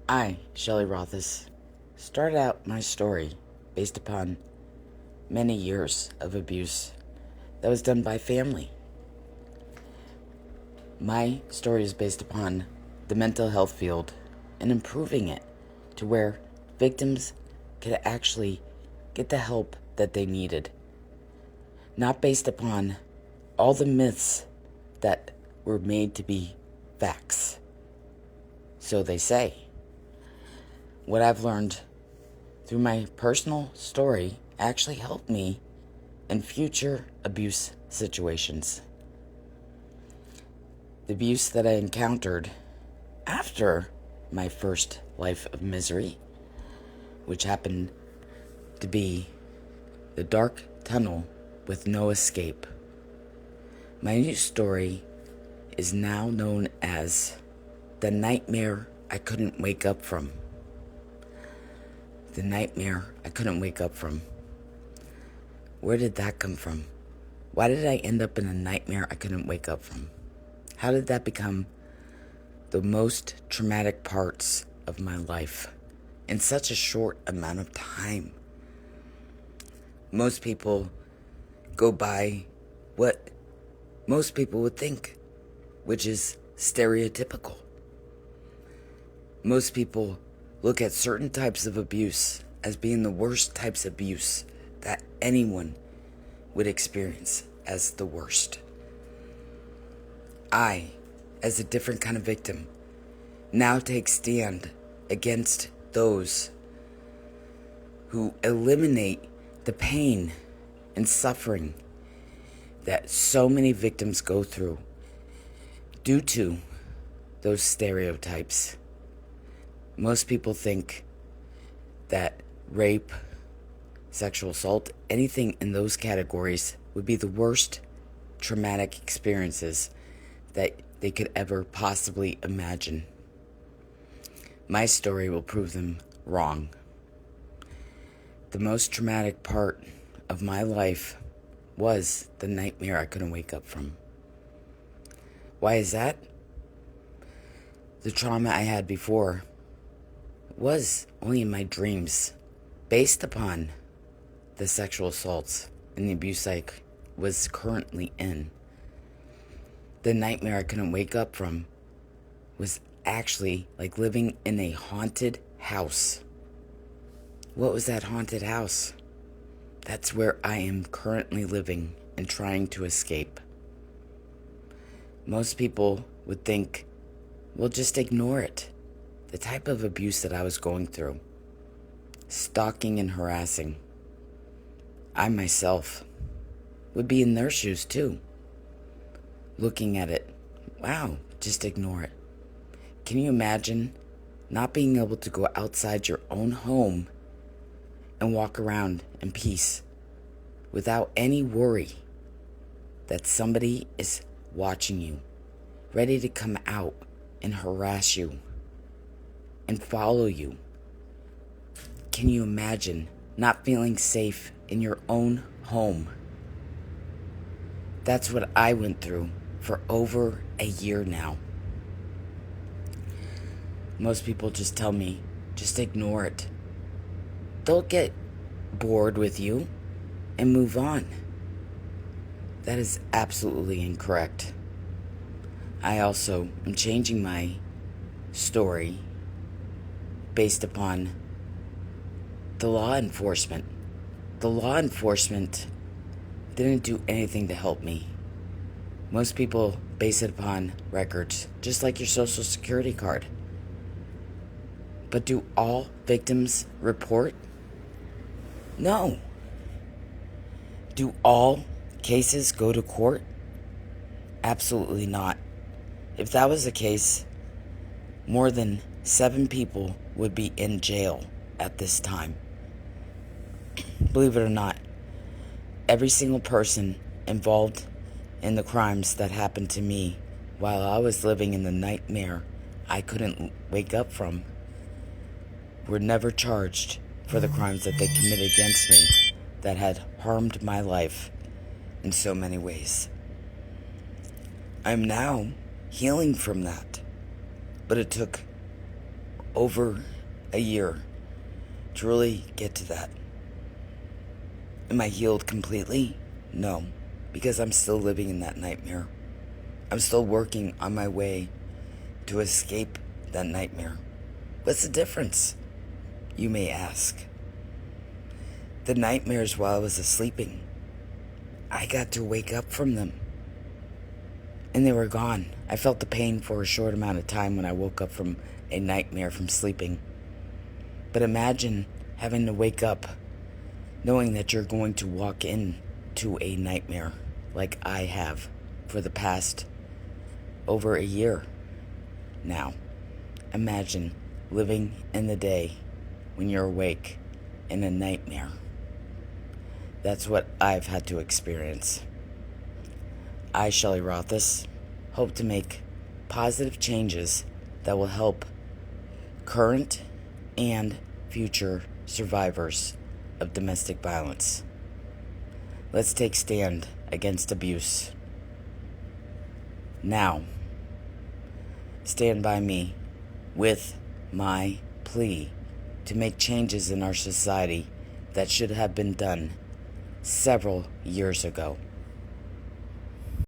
I, Shelley Rothis, started out my story based upon many years of abuse that was done by family. My story is based upon the mental health field and improving it to where victims could actually get the help that they needed. Not based upon all the myths that were made to be facts. So they say. What I've learned through my personal story actually helped me in future abuse situations. The abuse that I encountered after my first life of misery, which happened to be the dark tunnel with no escape. My new story is now known as the nightmare I couldn't wake up from. The nightmare I couldn't wake up from. Where did that come from? Why did I end up in a nightmare I couldn't wake up from? How did that become the most traumatic parts of my life in such a short amount of time? Most people go by what most people would think, which is stereotypical. Most people look at certain types of abuse as being the worst types of abuse that anyone would experience as the worst. I, as a different kind of victim, now take stand against those who eliminate the pain and suffering that so many victims go through due to those stereotypes. Most people think that rape, sexual assault, anything in those categories would be the worst traumatic experiences that they could ever possibly imagine. My story will prove them wrong. The most traumatic part of my life was the nightmare I couldn't wake up from. Why is that? The trauma I had before was only in my dreams, based upon the sexual assaults and the abuse I was currently in. The nightmare I couldn't wake up from was actually like living in a haunted house. What was that haunted house? That's where I am currently living and trying to escape. Most people would think, well, just ignore it. The type of abuse that I was going through, stalking and harassing, I myself would be in their shoes too, looking at it. Wow, just ignore it. Can you imagine not being able to go outside your own home and walk around in peace without any worry that somebody is watching you, ready to come out and harass you and follow you? Can you imagine not feeling safe in your own home? That's what I went through for over a year now. Most people just tell me, just ignore it. They'll get bored with you and move on. That is absolutely incorrect. I also am changing my story based upon the law enforcement. The law enforcement didn't do anything to help me. Most people base it upon records, just like your social security card. But do all victims report? No. Do all cases go to court? Absolutely not. If that was the case, more than 7 people would be in jail at this time. Believe it or not, every single person involved in the crimes that happened to me while I was living in the nightmare I couldn't wake up from were never charged for the crimes that they committed against me that had harmed my life in so many ways. I'm now healing from that, but it took over a year to really get to that. Am I healed completely? No, because I'm still living in that nightmare. I'm still working on my way to escape that nightmare. What's the difference, you may ask? The nightmares while I was sleeping, I got to wake up from them. And they were gone. I felt the pain for a short amount of time when I woke up from a nightmare from sleeping. But imagine having to wake up knowing that you're going to walk into a nightmare like I have for the past over a year now. Imagine living in the day when you're awake in a nightmare. That's what I've had to experience. I, Shelley Rothis, hope to make positive changes that will help current and future survivors of domestic violence. Let's take stand against abuse. Now, stand by me with my plea to make changes in our society that should have been done several years ago.